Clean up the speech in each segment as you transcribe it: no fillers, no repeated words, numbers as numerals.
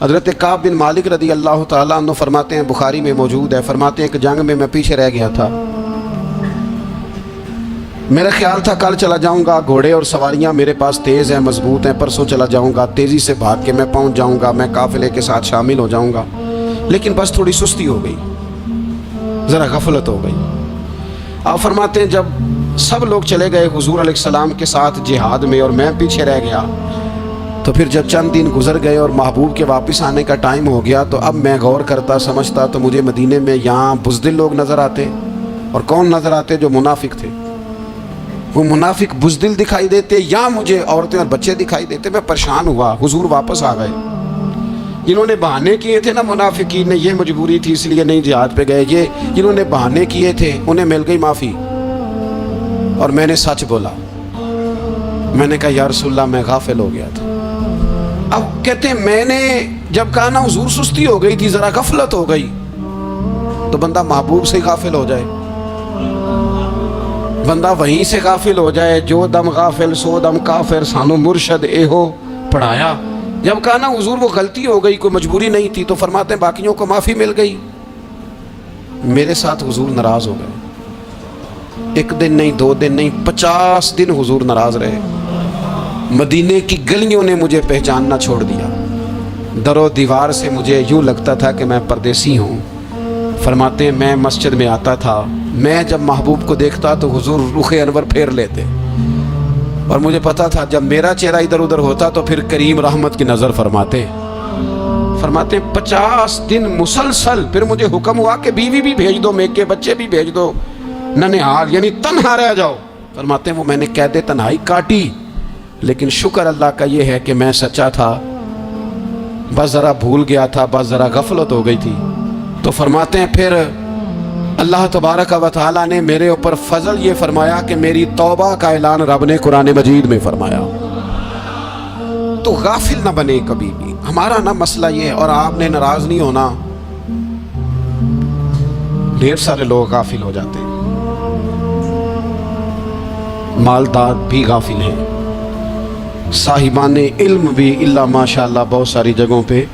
حضرت کعب بن مالک رضی اللہ تعالیٰ عنہ فرماتے ہیں، بخاری میں موجود ہے، فرماتے ہیں کہ جنگ میں پیچھے رہ گیا تھا، میرا خیال تھا کل چلا جاؤں گا، گھوڑے اور سواریاں میرے پاس تیز ہیں، مضبوط ہیں، پرسوں چلا جاؤں گا، تیزی سے بھاگ کے میں پہنچ جاؤں گا، میں قافلے کے ساتھ شامل ہو جاؤں گا، لیکن بس تھوڑی سستی ہو گئی، ذرا غفلت ہو گئی۔ آپ فرماتے ہیں جب سب لوگ چلے گئے حضور علیہ السلام کے ساتھ جہاد میں اور میں پیچھے رہ گیا، تو پھر جب چند دن گزر گئے اور محبوب کے واپس آنے کا ٹائم ہو گیا، تو اب میں غور کرتا سمجھتا تو مجھے مدینے میں یہاں بزدل لوگ نظر آتے، اور کون نظر آتے؟ جو منافق تھے، وہ منافق بزدل دکھائی دیتے، یا مجھے عورتیں اور بچے دکھائی دیتے۔ میں پریشان ہوا، حضور واپس آ گئے۔ جنہوں نے بہانے کیے تھے نا منافقین نے، یہ مجبوری تھی اس لیے نہیں جہاد پہ گئے، یہ جنہوں نے بہانے کیے تھے انہیں مل گئی معافی، اور میں نے سچ بولا، میں نے کہا یا رسول اللہ میں غافل ہو گیا تھا۔ اب کہتے ہیں میں نے جب کہا نا حضور سستی ہو گئی تھی، ذرا غفلت ہو گئی، تو بندہ محبوب سے غافل ہو جائے، بندہ وہیں سے غافل ہو جائے۔ جو دم غافل سو دم کافر، سانو مرشد اے ہو پڑھایا۔ جب کہا نا حضور وہ غلطی ہو گئی، کوئی مجبوری نہیں تھی، تو فرماتے ہیں باقیوں کو معافی مل گئی، میرے ساتھ حضور ناراض ہو گئے۔ ایک دن نہیں، 2 دن نہیں، 50 دن حضور ناراض رہے۔ مدینے کی گلیوں نے مجھے پہچاننا چھوڑ دیا، در و دیوار سے مجھے یوں لگتا تھا کہ میں پردیسی ہوں۔ فرماتے ہیں میں مسجد میں آتا تھا، میں جب محبوب کو دیکھتا تو حضور رخ انور پھیر لیتے، اور مجھے پتا تھا جب میرا چہرہ ادھر ادھر ہوتا تو پھر کریم رحمت کی نظر فرماتے ہیں 50 دن مسلسل۔ پھر مجھے حکم ہوا کہ بیوی بھی بھیج دو، میکے بچے بھی بھیج دو، ننہال یعنی تنہا رہ جاؤ۔ فرماتے ہیں وہ میں نے قید تنہائی کاٹی، لیکن شکر اللہ کا یہ ہے کہ میں سچا تھا، بس ذرا بھول گیا تھا، بس ذرا غفلت ہو گئی تھی۔ تو فرماتے ہیں پھر اللہ تبارک و تعالیٰ نے میرے اوپر فضل یہ فرمایا کہ میری توبہ کا اعلان رب نے قرآن مجید میں فرمایا۔ تو غافل نہ بنے کبھی بھی، ہمارا نہ مسئلہ یہ، اور آپ نے ناراض نہیں ہونا۔ ڈھیر سارے لوگ غافل ہو جاتے ہیں، مالدار بھی غافل ہیں، صاحبان علم بھی اللہ ماشاءاللہ بہت ساری جگہوں پہ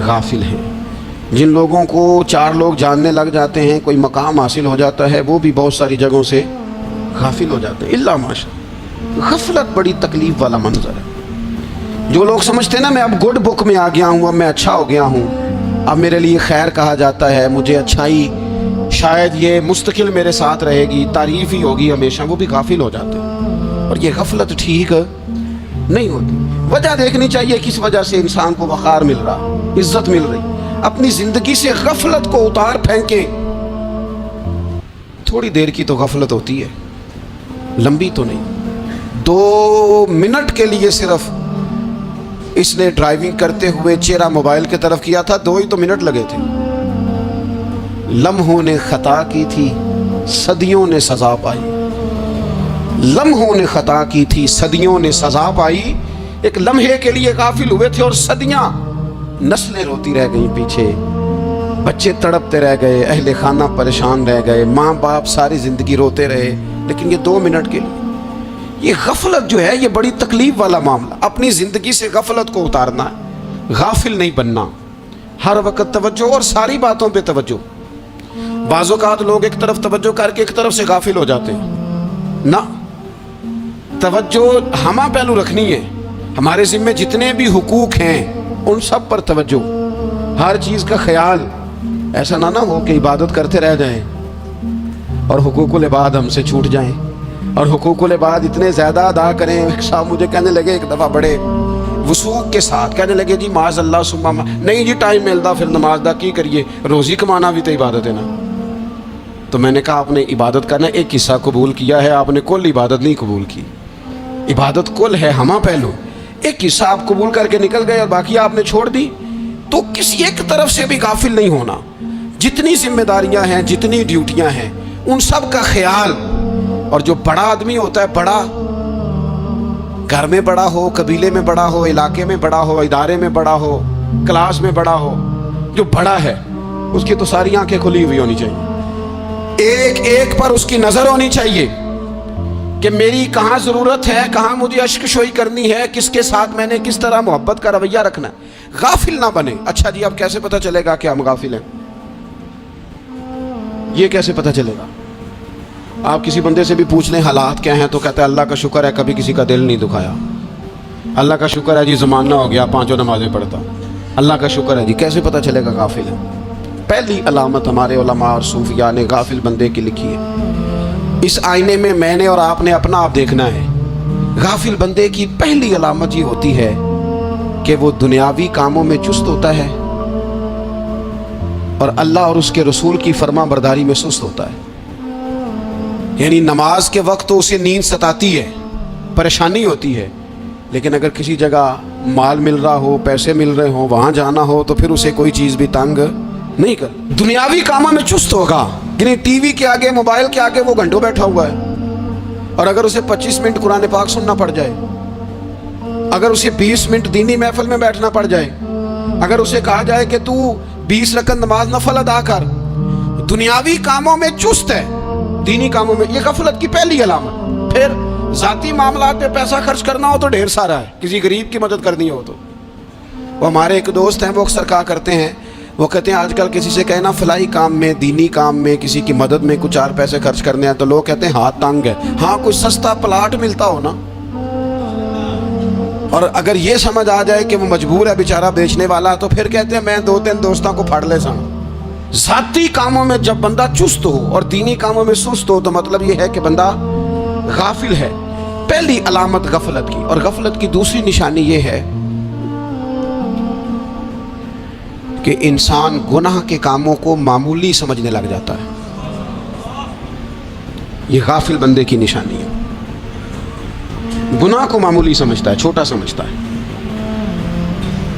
غافل ہیں۔ جن لوگوں کو 4 لوگ جاننے لگ جاتے ہیں، کوئی مقام حاصل ہو جاتا ہے، وہ بھی بہت ساری جگہوں سے غافل ہو جاتے ہیں، اللہ ماشاءاللہ۔ غفلت بڑی تکلیف والا منظر ہے۔ جو لوگ سمجھتے ہیں نا میں اب گڈ بک میں آ گیا ہوں، اب میں اچھا ہو گیا ہوں، اب میرے لیے خیر کہا جاتا ہے، مجھے اچھائی شاید یہ مستقل میرے ساتھ رہے گی، تعریف ہی ہوگی ہمیشہ، وہ بھی غافل ہو جاتے ہیں۔ اور یہ غفلت ٹھیک نہیں ہوتی۔ وجہ دیکھنی چاہیے کس وجہ سے انسان کو وقار مل رہا، عزت مل رہی۔ اپنی زندگی سے غفلت کو اتار پھینکیں۔ تھوڑی دیر کی تو غفلت ہوتی ہے، لمبی تو نہیں۔ 2 منٹ کے لیے صرف اس نے ڈرائیونگ کرتے ہوئے چہرہ موبائل کی طرف کیا تھا، 2 ہی تو منٹ لگے تھے۔ لمحوں نے خطا کی تھی، صدیوں نے سزا پائی۔ لمحوں نے خطا کی تھی، صدیوں نے سزا پائی۔ ایک لمحے کے لیے غافل ہوئے تھے اور صدیاں، نسلیں روتی رہ گئیں پیچھے، بچے تڑپتے رہ گئے، اہل خانہ پریشان رہ گئے، ماں باپ ساری زندگی روتے رہے، لیکن یہ 2 منٹ کے لیے۔ یہ غفلت جو ہے یہ بڑی تکلیف والا معاملہ۔ اپنی زندگی سے غفلت کو اتارنا ہے، غافل نہیں بننا، ہر وقت توجہ اور ساری باتوں پہ توجہ۔ بعض اوقات لوگ ایک طرف توجہ کر کے ایک طرف سے غافل ہو جاتے ہیں، نہ، توجہ ہمہ پہلو رکھنی ہے۔ ہمارے ذمہ جتنے بھی حقوق ہیں ان سب پر توجہ، ہر چیز کا خیال۔ ایسا نہ ہو کہ عبادت کرتے رہ جائیں اور حقوق العباد ہم سے چھوٹ جائیں، اور حقوق العباد اتنے زیادہ ادا کریں۔ صاحب مجھے کہنے لگے ایک دفعہ بڑے وثوق کے ساتھ کہنے لگے جی معاذ اللہ سما نہیں جی ٹائم ملتا پھر نماز دا کی کریے، روزی کمانا بھی تو عبادت ہے نا۔ تو میں نے کہا آپ نے عبادت کا نا ایک حصہ قبول کیا ہے، آپ نے کل عبادت نہیں قبول کی۔ عبادت کل ہے، ہمہ پہلو۔ ایک حصہ آپ قبول کر کے نکل گئے اور باقی آپ نے چھوڑ دی، تو کسی ایک طرف سے بھی غافل نہیں ہونا۔ جتنی ذمہ داریاں ہیں، جتنی ڈیوٹیاں ہیں، ان سب کا خیال۔ اور جو بڑا آدمی ہوتا ہے، بڑا گھر میں بڑا ہو، قبیلے میں بڑا ہو، علاقے میں بڑا ہو، ادارے میں بڑا ہو، کلاس میں بڑا ہو، جو بڑا ہے اس کی تو ساری آنکھیں کھلی ہوئی ہونی چاہیے، ایک ایک پر اس کی نظر ہونی چاہیے کہ میری کہاں ضرورت ہے, کہاں مجھے اشک شوئی کرنی ہے, کس کے ساتھ میں نے کس طرح محبت کا رویہ رکھنا ہے. غافل نہ بنے. اچھا جی اب کیسے پتہ چلے گا کہ ہم غافل ہیں؟ یہ کیسے پتہ چلے گا؟ آپ کسی بندے سے بھی پوچھ لیں حالات کیا ہیں تو کہتا ہے اللہ کا شکر ہے کبھی کسی کا دل نہیں دکھایا, اللہ کا شکر ہے جی زمانہ ہو گیا 5 نمازیں پڑھتا, اللہ کا شکر ہے جی. کیسے پتہ چلے گا غافل ہے؟ پہلی علامت ہمارے علماء اور صوفیاء نے غافل بندے کی لکھی ہے. اس آئینے میں نے اور آپ نے اپنا آپ دیکھنا ہے. غافل بندے کی پہلی علامت یہ ہوتی ہے کہ وہ دنیاوی کاموں میں چست ہوتا ہے اور اللہ اور اس کے رسول کی فرما برداری میں سست ہوتا ہے. یعنی نماز کے وقت تو اسے نیند ستاتی ہے, پریشانی ہوتی ہے, لیکن اگر کسی جگہ مال مل رہا ہو, پیسے مل رہے ہوں, وہاں جانا ہو تو پھر اسے کوئی چیز بھی تنگ نہیں کر. دنیاوی کاموں میں چست ہوگا, یعنی ٹی وی کے آگے, موبائل کے آگے وہ گھنٹوں بیٹھا ہوا ہے. اور اگر اسے 25 منٹ قرآن پاک سننا پڑ جائے, اگر اسے 20 منٹ دینی محفل میں بیٹھنا پڑ جائے, اگر اسے کہا جائے کہ تو 20 رکعت نماز نفل ادا کر, دنیاوی کاموں میں چست ہے, دینی کاموں میں, یہ غفلت کی پہلی علامت. پھر ذاتی معاملات پہ پیسہ خرچ کرنا ہو تو ڈھیر سارا ہے, کسی غریب کی مدد کرنی ہو تو. وہ ہمارے ایک دوست ہیں, وہ اکثر کہا کرتے ہیں, وہ کہتے ہیں آج کل کسی سے کہنا فلاحی کام میں, دینی کام میں, کسی کی مدد میں کچھ 4 پیسے خرچ کرنے ہیں تو لوگ کہتے ہیں ہاتھ تنگ ہے. ہاں کچھ سستا پلاٹ ملتا ہو نا, اور اگر یہ سمجھ آ جائے کہ وہ مجبور ہے بیچارہ بیچنے والا, تو پھر کہتے ہیں میں 2-3 دوستوں کو پھڑ لے سن. ذاتی کاموں میں جب بندہ چست ہو اور دینی کاموں میں سست ہو تو مطلب یہ ہے کہ بندہ غافل ہے. پہلی علامت غفلت کی. اور غفلت کی دوسری نشانی یہ ہے کہ انسان گناہ کے کاموں کو معمولی سمجھنے لگ جاتا ہے. یہ غافل بندے کی نشانی ہے. گناہ کو معمولی سمجھتا ہے, چھوٹا سمجھتا ہے.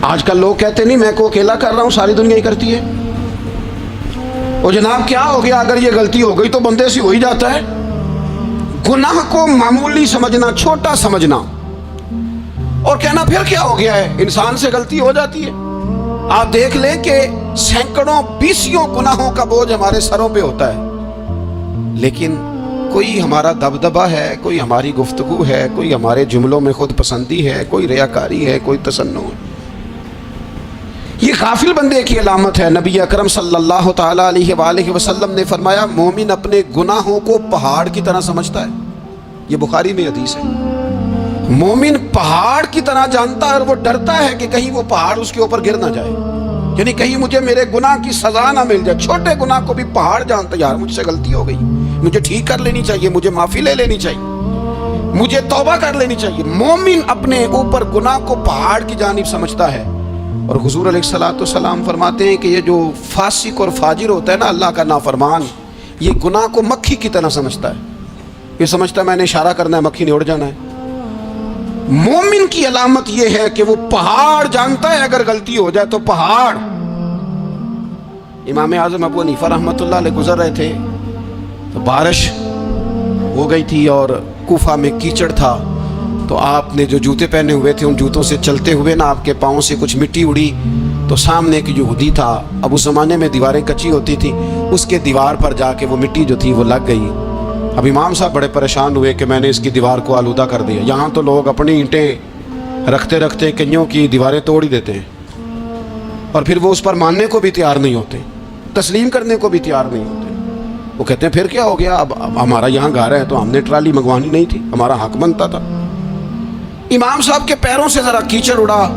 آج کل لوگ کہتے نہیں میں کو اکیلا کر رہا ہوں, ساری دنیا ہی کرتی ہے. وہ جناب کیا ہو گیا, اگر یہ غلطی ہو گئی تو بندے سے ہو ہی جاتا ہے. گناہ کو معمولی سمجھنا, چھوٹا سمجھنا, اور کہنا پھر کیا ہو گیا ہے, انسان سے غلطی ہو جاتی ہے. آپ دیکھ لیں کہ سینکڑوں بیسیوں گناہوں کا بوجھ ہمارے سروں پہ ہوتا ہے, لیکن کوئی ہمارا دبدبہ ہے, کوئی ہماری گفتگو ہے, کوئی ہمارے جملوں میں خود پسندی ہے, کوئی ریاکاری ہے, کوئی تصنع ہے. یہ غافل بندے کی علامت ہے. نبی اکرم صلی اللہ تعالیٰ علیہ وآلہ وسلم نے فرمایا مومن اپنے گناہوں کو پہاڑ کی طرح سمجھتا ہے. یہ بخاری میں حدیث ہے. مومن پہاڑ کی طرح جانتا ہے اور وہ ڈرتا ہے کہ کہیں وہ پہاڑ اس کے اوپر گر نہ جائے, یعنی کہیں مجھے میرے گناہ کی سزا نہ مل جائے. چھوٹے گناہ کو بھی پہاڑ جانتا ہے, یار مجھ سے غلطی ہو گئی, مجھے ٹھیک کر لینی چاہیے, مجھے معافی لے لینی چاہیے, مجھے توبہ کر لینی چاہیے. مومن اپنے اوپر گناہ کو پہاڑ کی جانب سمجھتا ہے. اور حضور علیہ الصلوۃ والسلام فرماتے ہیں کہ یہ جو فاسق اور فاجر ہوتا ہے نا, اللہ کا نافرمان, یہ گناہ کو مکھی کی طرح سمجھتا ہے. یہ سمجھتا ہے میں نے اشارہ کرنا ہے, مکھی نے اڑ جانا ہے. مومن کی علامت یہ ہے کہ وہ پہاڑ جانتا ہے, اگر غلطی ہو جائے تو پہاڑ. امام اعظم ابو حنیفہ رحمۃ اللہ علیہ گزر رہے تھے تو بارش ہو گئی تھی اور کوفہ میں کیچڑ تھا, تو آپ نے جو جوتے پہنے ہوئے تھے ان جوتوں سے چلتے ہوئے نا آپ کے پاؤں سے کچھ مٹی اڑی, تو سامنے ایک یہودی تھا, اب اس زمانے میں دیواریں کچی ہوتی تھی, اس کے دیوار پر جا کے وہ مٹی جو تھی وہ لگ گئی. اب امام صاحب بڑے پریشان ہوئے کہ میں نے اس کی دیوار کو آلودہ کر دیا. یہاں تو لوگ اپنی اینٹیں رکھتے رکھتے کئیوں کی دیواریں توڑ ہی دیتے ہیں, اور پھر وہ اس پر ماننے کو بھی تیار نہیں ہوتے, تسلیم کرنے کو بھی تیار نہیں ہوتے. وہ کہتے ہیں پھر کیا ہو گیا, اب ہمارا یہاں گھر ہے تو ہم نے ٹرالی منگوانی نہیں تھی, ہمارا حق بنتا تھا. امام صاحب کے پیروں سے ذرا کیچڑ اڑا,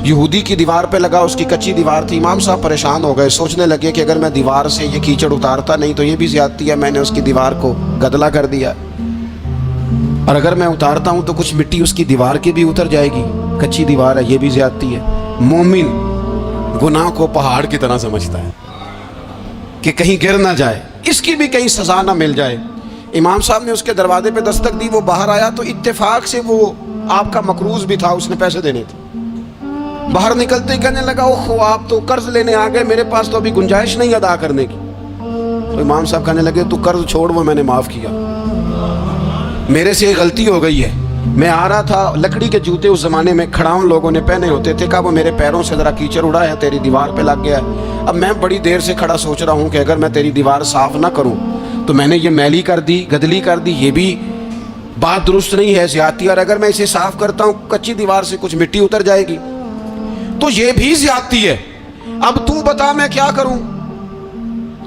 یہودی کی دیوار پہ لگا, اس کی کچی دیوار تھی. امام صاحب پریشان ہو گئے, سوچنے لگے کہ اگر میں دیوار سے یہ کیچڑ اتارتا نہیں تو یہ بھی زیادتی ہے, میں نے اس کی دیوار کو گدلا کر دیا, اور اگر میں اتارتا ہوں تو کچھ مٹی اس کی دیوار کی بھی اتر جائے گی, کچی دیوار ہے, یہ بھی زیادتی ہے. مومن گناہ کو پہاڑ کی طرح سمجھتا ہے کہ کہیں گر نہ جائے, اس کی بھی کہیں سزا نہ مل جائے. امام صاحب نے اس کے دروازے پہ دستک دی, وہ باہر آیا تو اتفاق سے وہ آپ کا مقروض بھی تھا, اس نے پیسے دینے تھے. باہر نکلتے ہی کہنے لگا اوہ آپ تو قرض لینے آ گئے, میرے پاس تو ابھی گنجائش نہیں ادا کرنے کی. تو امام صاحب کہنے لگے تو قرض چھوڑ, وہ میں نے معاف کیا, میرے سے غلطی ہو گئی ہے. میں آ رہا تھا, لکڑی کے جوتے اس زمانے میں کھڑاؤں لوگوں نے پہنے ہوتے تھے, کہا وہ میرے پیروں سے ذرا کیچڑ اڑا ہے, تیری دیوار پہ لگ گیا ہے. اب میں بڑی دیر سے کھڑا سوچ رہا ہوں کہ اگر میں تیری دیوار صاف نہ کروں تو میں نے یہ میلی کر دی, گدلی کر دی, یہ بھی بات درست نہیں ہے، زیادتی، اور اگر میں اسے صاف کرتا ہوں کچی دیوار سے کچھ مٹی اتر جائے گی، تو یہ بھی زیادتی ہے، اب تو بتا میں کیا کروں؟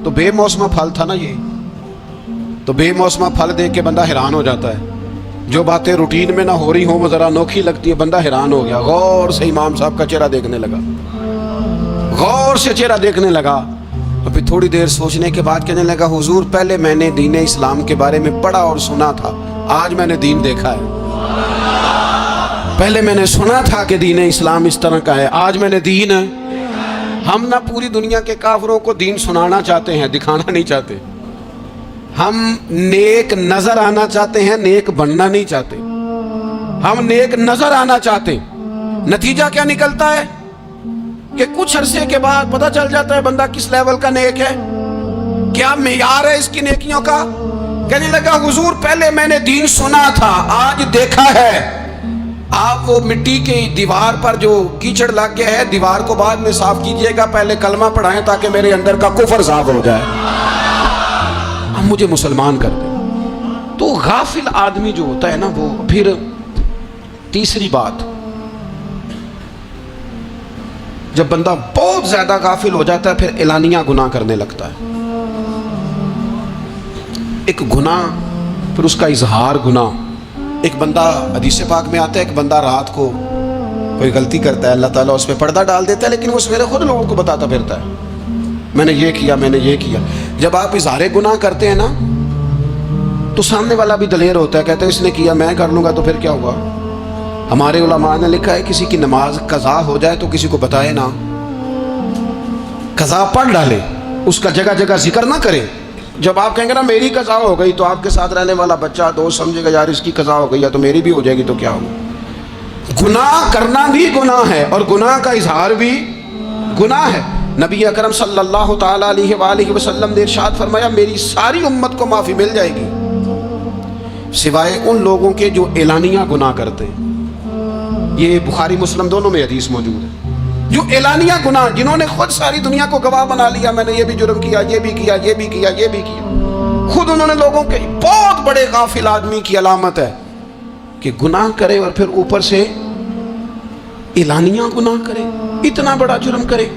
تو بے موسمہ پھل تھا نا یہ، تو بے موسمہ پھل دیکھ کے بندہ حیران ہو جاتا ہے، جو باتیں روٹین میں نہ ہو رہی ہوں وہ ذرا انوکھی لگتی ہے، بندہ حیران ہو گیا، غور سے امام صاحب کا چہرہ دیکھنے لگا، غور سے چہرہ دیکھنے لگا، اور پھر تھوڑی دیر سوچنے کے بعد کہنے لگا حضور پہلے میں نے دین اسلام کے بارے میں پڑھا اور سنا تھا، آج میں نے دین دیکھا ہے، پہلے میں نے سنا تھا کہ دین اسلام اس طرح کا ہے، آج میں نے دین، ہم نہ پوری دنیا کے کافروں کو دین سنانا چاہتے ہیں، دکھانا نہیں چاہتے، ہم نیک نظر آنا چاہتے ہیں، نیک بننا نہیں چاہتے، ہم نیک نظر آنا چاہتے ہیں، نتیجہ کیا نکلتا ہے کہ کچھ عرصے کے بعد پتہ چل جاتا ہے بندہ کس لیول کا نیک ہے، کیا معیار ہے اس کی نیکیوں کا۔ کہنے لگا حضور پہلے میں نے دین سنا تھا، آج دیکھا ہے، آپ وہ مٹی کی دیوار پر جو کیچڑ لگ گیا ہے دیوار کو بعد میں صاف کیجئے گا، پہلے کلمہ پڑھائیں تاکہ میرے اندر کا کفر صاف ہو جائے، اب مجھے مسلمان کر دیں۔ تو غافل آدمی جو ہوتا ہے نا، وہ پھر تیسری بات، جب بندہ بہت زیادہ غافل ہو جاتا ہے پھر اعلانیہ گناہ کرنے لگتا ہے، ایک گناہ پھر اس کا اظہار گناہ، ایک بندہ حدیث پاک میں آتا ہے، ایک بندہ رات کو کوئی غلطی کرتا ہے، اللہ تعالیٰ اس پہ پردہ ڈال دیتا ہے، لیکن وہ سویرے خود لوگوں کو بتاتا پھرتا ہے میں نے یہ کیا، میں نے یہ کیا۔ جب آپ اظہار گناہ کرتے ہیں نا تو سامنے والا بھی دلیر ہوتا ہے، کہتا ہے اس نے کیا میں کر لوں گا تو پھر کیا ہوا۔ ہمارے علماء نے لکھا ہے کسی کی نماز قضا ہو جائے تو کسی کو بتائے نہ، قضا پڑھ ڈالے، اس کا جگہ جگہ ذکر نہ کرے۔ جب آپ کہیں گے نا میری قضا ہو گئی تو آپ کے ساتھ رہنے والا بچہ دوست سمجھے گا یار اس کی قضا ہو گئی ہے تو میری بھی ہو جائے گی تو کیا ہوگا۔ گناہ کرنا بھی گناہ ہے اور گناہ کا اظہار بھی گناہ ہے۔ نبی اکرم صلی اللہ تعالیٰ علیہ وآلہ وسلم نے ارشاد فرمایا میری ساری امت کو معافی مل جائے گی سوائے ان لوگوں کے جو اعلانیہ گناہ کرتے ہیں۔ یہ بخاری مسلم دونوں میں حدیث موجود ہے۔ جو اعلانیہ گناہ، جنہوں نے خود ساری دنیا کو گواہ بنا لیا، میں نے یہ بھی جرم کیا، یہ بھی کیا، یہ بھی کیا، یہ بھی کیا، خود انہوں نے لوگوں کے، بہت بڑے غافل آدمی کی علامت ہے کہ گناہ کرے اور پھر اوپر سے اعلانیہ گناہ کرے، اتنا بڑا جرم کرے۔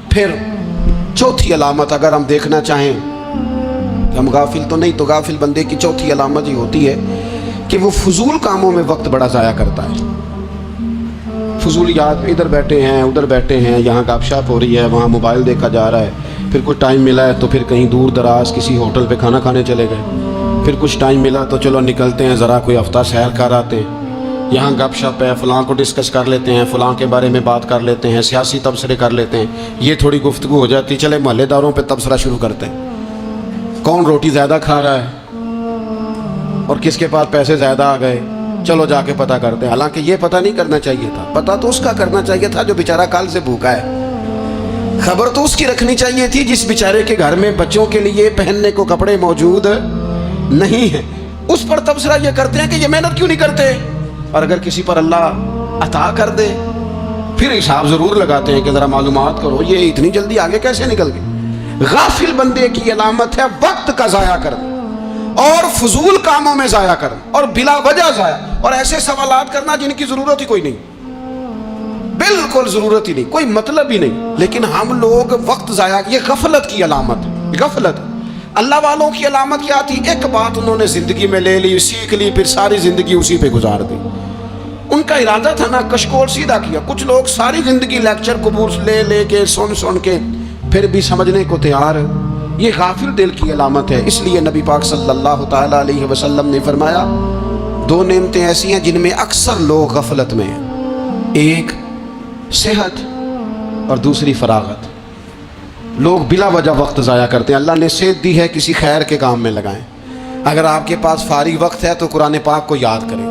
پھر چوتھی علامت اگر ہم دیکھنا چاہیں کہ ہم غافل تو نہیں، تو غافل بندے کی چوتھی علامت یہ ہوتی ہے کہ وہ فضول کاموں میں وقت بڑا ضائع کرتا ہے۔ فضولیات، ادھر بیٹھے ہیں ادھر بیٹھے ہیں، یہاں گپ شپ ہو رہی ہے، وہاں موبائل دیکھا جا رہا ہے، پھر کچھ ٹائم ملا ہے تو پھر کہیں دور دراز کسی ہوٹل پہ کھانا کھانے چلے گئے، پھر کچھ ٹائم ملا تو چلو نکلتے ہیں ذرا کوئی ہفتہ سیر کر آتے ہیں، یہاں گپ شپ ہے، فلاں کو ڈسکس کر لیتے ہیں، فلاں کے بارے میں بات کر لیتے ہیں، سیاسی تبصرے کر لیتے ہیں، یہ تھوڑی گفتگو ہو جاتی، چلے محلے داروں پہ تبصرہ شروع کرتے ہیں، کون روٹی زیادہ کھا رہا ہے اور کس کے پاس پیسے زیادہ آ گئے، چلو جا کے پتہ کرتے ہیں۔ حالانکہ یہ پتہ نہیں کرنا چاہیے تھا، پتہ تو اس کا کرنا چاہیے تھا جو بیچارہ کل سے بھوکا ہے، خبر تو اس کی رکھنی چاہیے تھی جس بیچارے کے گھر میں بچوں کے لیے پہننے کو کپڑے موجود نہیں ہیں، اس پر تبصرہ یہ کرتے ہیں کہ یہ محنت کیوں نہیں کرتے، اور اگر کسی پر اللہ عطا کر دے پھر حساب ضرور لگاتے ہیں کہ ذرا معلومات کرو یہ اتنی جلدی آگے کیسے نکل گئے۔ غافل بندے کی علامت ہے وقت کا ضائع کرنا اور فضول کاموں میں ضائع کرنا اور بلا وجہ ضائع، اور ایسے سوالات کرنا جن کی ضرورت ہی کوئی نہیں، بالکل ضرورت ہی نہیں، کوئی مطلب ہی نہیں، لیکن ہم لوگ وقت ضائع، یہ غفلت کی علامت ہے، غفلت۔ اللہ والوں کی علامت کیا تھی؟ ایک بات انہوں نے زندگی میں لے لی، سیکھ لی، پھر ساری زندگی اسی پہ گزار دی۔ ان کا ارادہ تھا نا کشکول سیدھا کیا۔ کچھ لوگ ساری زندگی لیکچر قبول لے لے کے سن کے پھر بھی سمجھنے کو تیار، یہ غافل دل کی علامت ہے۔ اس لیے نبی پاک صلی اللہ تعالیٰ علیہ وسلم نے فرمایا دو نعمتیں ایسی ہیں جن میں اکثر لوگ غفلت میں ہیں، ایک صحت اور دوسری فراغت۔ لوگ بلا وجہ وقت ضائع کرتے ہیں۔ اللہ نے صحت دی ہے، کسی خیر کے کام میں لگائیں۔ اگر آپ کے پاس فارغ وقت ہے تو قرآن پاک کو یاد کریں،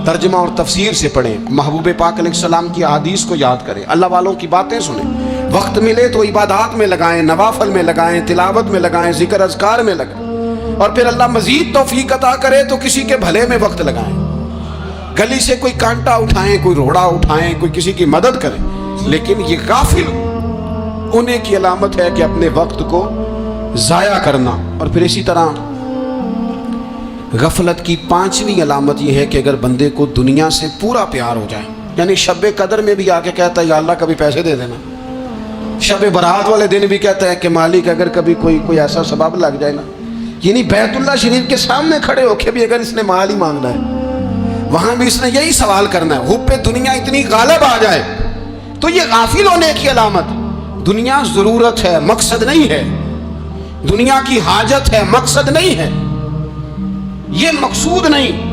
ترجمہ اور تفسیر سے پڑھیں، محبوب پاک علیہ السلام کی احادیث کو یاد کریں، اللہ والوں کی باتیں سنیں۔ وقت ملے تو عبادات میں لگائیں، نوافل میں لگائیں، تلاوت میں لگائیں، ذکر اذکار میں لگائیں، اور پھر اللہ مزید توفیق عطا کرے تو کسی کے بھلے میں وقت لگائیں۔ گلی سے کوئی کانٹا اٹھائیں، کوئی روڑا اٹھائیں، کوئی کسی کی مدد کریں، لیکن یہ غافل انہیں کی علامت ہے کہ اپنے وقت کو ضائع کرنا۔ اور پھر اسی طرح غفلت کی پانچویں علامت یہ ہے کہ اگر بندے کو دنیا سے پورا پیار ہو جائے، یعنی شب قدر میں بھی آ کے کہتا ہے یا اللہ کبھی پیسے دے دینا، شب برات والے دن بھی کہتا ہے کہ مالک اگر کبھی کوئی ایسا سبب لگ جائے نا، یعنی بیت اللہ شریف کے سامنے کھڑے ہو کے بھی اگر اس نے مال ہی مانگنا ہے، وہاں بھی اس نے یہی سوال کرنا ہے، حب دنیا اتنی غالب آ جائے تو یہ غافل ہونے کی علامت۔ دنیا ضرورت ہے، مقصد نہیں ہے، دنیا کی حاجت ہے، مقصد نہیں ہے، یہ مقصود نہیں۔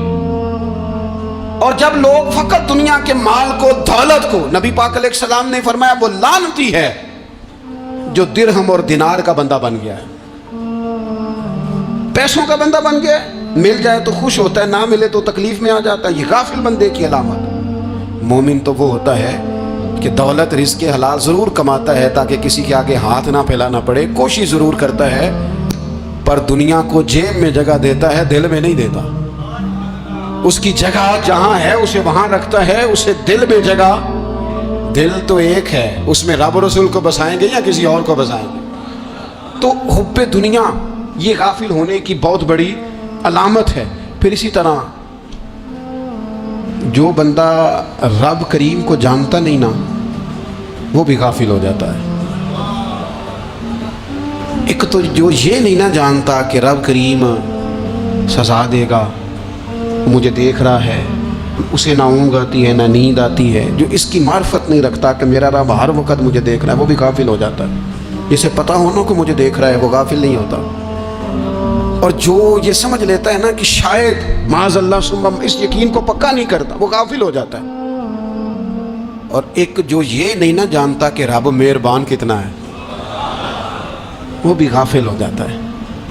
اور جب لوگ فقط دنیا کے مال کو، دولت کو، نبی پاک علیہ السلام نے فرمایا وہ لعنتی ہے جو درہم اور دینار کا بندہ بن گیا ہے، پیسوں کا بندہ بن گیا ہے، مل جائے تو خوش ہوتا ہے، نہ ملے تو تکلیف میں آ جاتا ہے۔ یہ غافل بندے کی علامت۔ مومن تو وہ ہوتا ہے کہ دولت رزق حلال ضرور کماتا ہے تاکہ کسی کے آگے ہاتھ نہ پھیلانا پڑے، کوشش ضرور کرتا ہے، پر دنیا کو جیب میں جگہ دیتا ہے، دل میں نہیں دیتا۔ اس کی جگہ جہاں ہے اسے وہاں رکھتا ہے، اسے دل میں جگہ، دل تو ایک ہے، اس میں رب رسول کو بسائیں گے یا کسی اور کو بسائیں گے؟ تو حب دنیا یہ غافل ہونے کی بہت بڑی علامت ہے۔ پھر اسی طرح جو بندہ رب کریم کو جانتا نہیں نا، وہ بھی غافل ہو جاتا ہے۔ ایک تو جو یہ نہیں نہ جانتا کہ رب کریم سزا دے گا، مجھے دیکھ رہا ہے، اسے نہ اونگ آتی ہے نہ نیند آتی ہے، جو اس کی معرفت نہیں رکھتا کہ میرا رب ہر وقت مجھے دیکھ رہا ہے، وہ بھی غافل ہو جاتا ہے۔ جسے پتہ ہونا کہ مجھے دیکھ رہا ہے وہ غافل نہیں ہوتا۔ اور جو یہ سمجھ لیتا ہے نا کہ شاید معاذ اللہ ثم، اس یقین کو پکا نہیں کرتا، وہ غافل ہو جاتا ہے۔ اور ایک جو یہ نہیں نہ جانتا کہ رب مہربان کتنا ہے، وہ بھی غافل ہو جاتا ہے۔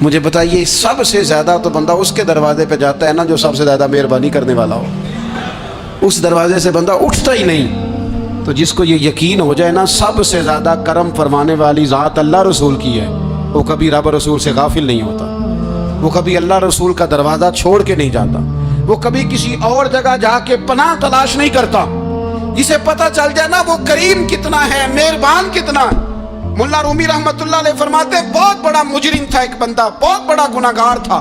مجھے بتائیے سب سے زیادہ تو بندہ اس کے دروازے پہ جاتا ہے نا جو سب سے زیادہ مہربانی کرنے والا ہو، اس دروازے سے بندہ اٹھتا ہی نہیں۔ تو جس کو یہ یقین ہو جائے نا سب سے زیادہ کرم فرمانے والی ذات اللہ رسول کی ہے، وہ کبھی رب رسول سے غافل نہیں ہوتا، وہ کبھی اللہ رسول کا دروازہ چھوڑ کے نہیں جاتا، وہ کبھی کسی اور جگہ جا کے پناہ تلاش نہیں کرتا۔ جسے پتہ چل جائے نا وہ کریم کتنا ہے، مہربان کتنا ہے۔ ملا رومی رحمت اللہ علیہ فرماتے بہت بڑا مجرم تھا ایک بندہ، بہت بڑا گناہگار تھا،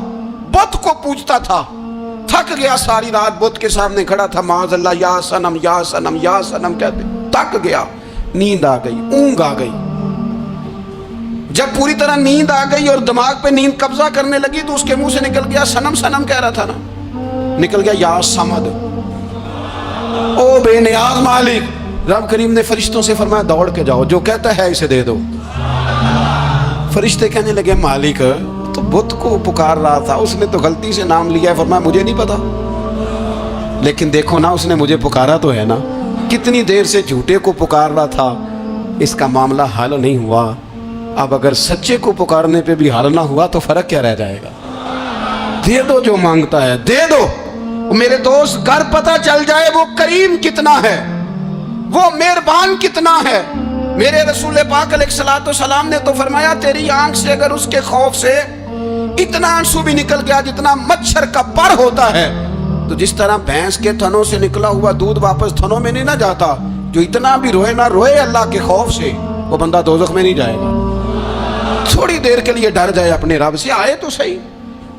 بت کو پوجتا تھا، تھک گیا، ساری رات بت کے سامنے کھڑا تھا، معاذ اللہ یا صنم یا صنم یا صنم کہتے، تھک گیا، نیند آ گئی، اونگ آ گئی۔ جب پوری طرح نیند آ گئی اور دماغ پہ نیند قبضہ کرنے لگی تو اس کے منہ سے نکل گیا، صنم صنم کہہ رہا تھا نا، نکل گیا یا صمد، او بے نیاز مالک۔ رب کریم نے فرشتوں سے فرمایا دوڑ کے جاؤ، جو کہتا ہے اسے دے دو۔ فرشتے کہنے لگے مالک تو بت کو پکار رہا تھا، اس نے تو غلطی سے نام لیا ہے، فرمایا مجھے نہیں پتا، لیکن دیکھو نا اس نے مجھے پکارا تو ہے نا، کتنی دیر سے جھوٹے کو پکار رہا تھا، اس کا معاملہ حل نہیں ہوا، اب اگر سچے کو پکارنے پہ بھی حل نہ ہوا تو فرق کیا رہ جائے گا؟ دے دو جو مانگتا ہے، دے دو۔ میرے دوست گھر پتہ چل جائے وہ کریم کتنا ہے، وہ مہربان کتنا ہے۔ میرے رسول پاک علیہ الصلوۃ والسلام نے تو فرمایا تیری آنکھ سے اگر اس کے خوف سے اتنا آنسو بھی نکل گیا جتنا مچھر کا پر ہوتا ہے، تو جس طرح بھینس کے تھنوں سے نکلا ہوا دودھ واپس تھنوں میں نہیں نہ جاتا، جو اتنا بھی روئے نہ روئے اللہ کے خوف سے، وہ بندہ دوزخ میں نہیں جائے گا۔ تھوڑی دیر کے لیے ڈر جائے اپنے رب سے، آئے تو صحیح۔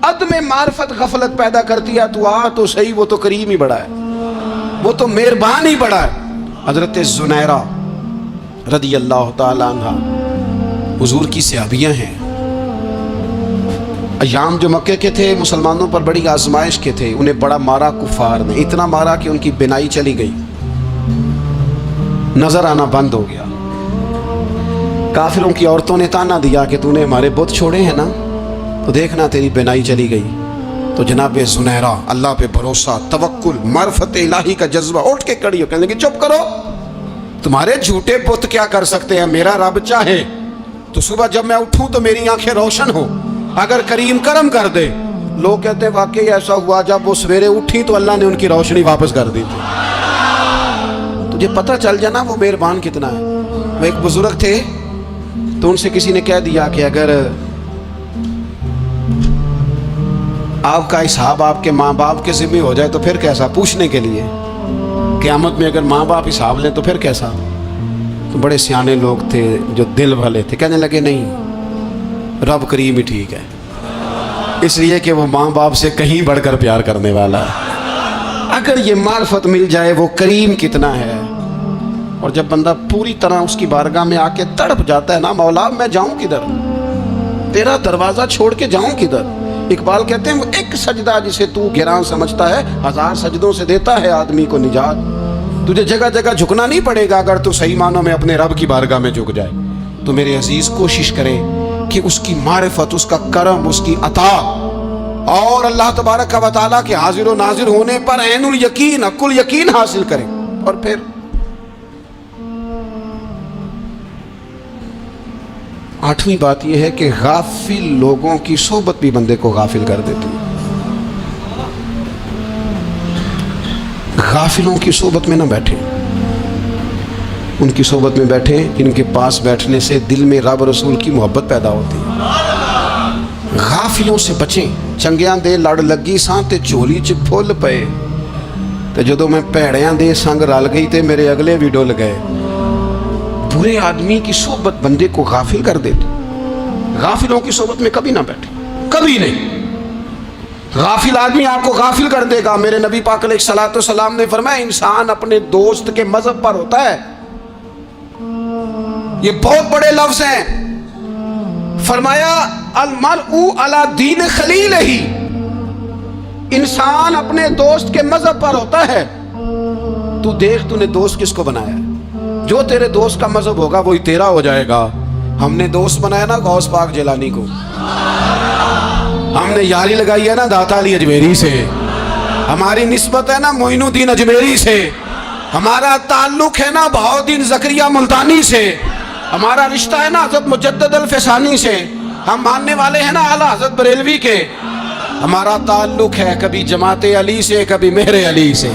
عدم معرفت غفلت پیدا کرتی ہے، تو آ تو صحیح، وہ تو کریم ہی بڑا ہے، وہ تو مہربان ہی بڑا ہے۔ حضرت زنیرہ رضی اللہ تعالی عنہ حضور کی صحابیاں ہیں، ایام جو مکے کے تھے مسلمانوں پر بڑی آزمائش کے تھے، انہیں بڑا مارا کفار نے، اتنا مارا کہ ان کی بینائی چلی گئی، نظر آنا بند ہو گیا۔ کافروں کی عورتوں نے تانا دیا کہ تو نے ہمارے بت چھوڑے ہیں نا، تو دیکھنا تیری بینائی چلی گئی۔ تو جناب زنیرہ اللہ پہ بھروسہ، توکل، معرفت الہی کا جذبہ، اٹھ کے کھڑی ہو کہنے لگی چپ کرو، تمہارے جھوٹے بت کیا کر سکتے ہیں، میرا رب چاہے تو صبح جب میں اٹھوں تو میری آنکھیں روشن ہو، اگر کریم کرم کر دے۔ لوگ کہتے ہیں واقعی ایسا ہوا، جب وہ سویرے اٹھی تو اللہ نے ان کی روشنی واپس کر دی تھی۔ تجھے پتہ چل جانا وہ مہربان کتنا ہے۔ وہ ایک بزرگ تھے تو ان سے کسی نے کہہ دیا کہ اگر آپ کا حساب آپ کے ماں باپ کے ذمہ ہو جائے تو پھر کیسا، پوچھنے کے لیے قیامت میں اگر ماں باپ حساب لیں تو پھر کیسا۔ تو بڑے سیانے لوگ تھے جو دل والے تھے، کہنے لگے نہیں، رب کریم ہی ٹھیک ہے، اس لیے کہ وہ ماں باپ سے کہیں بڑھ کر پیار کرنے والا ہے۔ اگر یہ معرفت مل جائے وہ کریم کتنا ہے، اور جب بندہ پوری طرح اس کی بارگاہ میں آ کے تڑپ جاتا ہے نا، مولا میں جاؤں کدھر، تیرا دروازہ چھوڑ کے جاؤں کدھر۔ اقبال کہتے ہیں وہ ایک سجدہ جسے تو گراں سمجھتا ہے، 1000 سجدوں سے دیتا ہے آدمی کو نجات۔ تجھے جگہ جگہ جھکنا نہیں پڑے گا اگر تو صحیح معنوں میں اپنے رب کی بارگاہ میں جھک جائے۔ تو میرے عزیز کوشش کرے کہ اس کی معرفت، اس کا کرم، اس کی عطا اور اللہ تبارک و تعالیٰ کے حاضر و ناظر ہونے پر عین الیقین، حق الیقین حاصل کرے۔ اور پھر آٹھویں بات یہ ہے کہ غافل لوگوں کی صحبت بھی بندے کو غافل کر دیتی ہے۔ غافلوں کی صحبت میں نہ بیٹھیں، ان کی صحبت میں بیٹھیں جن کے پاس بیٹھنے سے دل میں رب رسول کی محبت پیدا ہوتی ہے۔ غافلوں سے بچیں۔ چنگیاں دے لڑ لگی ساں تے چولی چ پھول پئے، تے جدوں میں پیڑیاں دے سنگ رل گئی تے میرے اگلے بھی ڈول گئے۔ برے آدمی کی صحبت بندے کو غافل کر دیتی۔ غافلوں کی صحبت میں کبھی نہ بیٹھے، کبھی نہیں۔ غافل آدمی آپ کو غافل کر دے گا۔ میرے نبی پاک علیہ الصلوۃ والسلام نے فرمایا انسان اپنے دوست کے مذہب پر ہوتا ہے۔ یہ بہت بڑے لفظ ہیں۔ فرمایا المرء علی دین خلیلہ، انسان اپنے دوست کے مذہب پر ہوتا ہے۔ تو دیکھ تو نے دوست کس کو بنایا ہے، جو تیرے دوست کا مذہب ہوگا وہی تیرا ہو جائے گا۔ ہم نے دوست بنایا نا غوث پاک جیلانی کو، ہم نے یاری لگائی ہے نا داتا علی اجمیری سے، ہماری نسبت ہے نا معین الدین اجمیری سے، ہمارا تعلق ہے نا بہاؤالدین زکریا ملتانی سے، ہمارا رشتہ ہے نا حضرت مجدد الفسانی سے، ہم ماننے والے ہیں نا اعلیٰ حضرت بریلوی کے، ہمارا تعلق ہے کبھی جماعت علی سے کبھی مہر علی سے،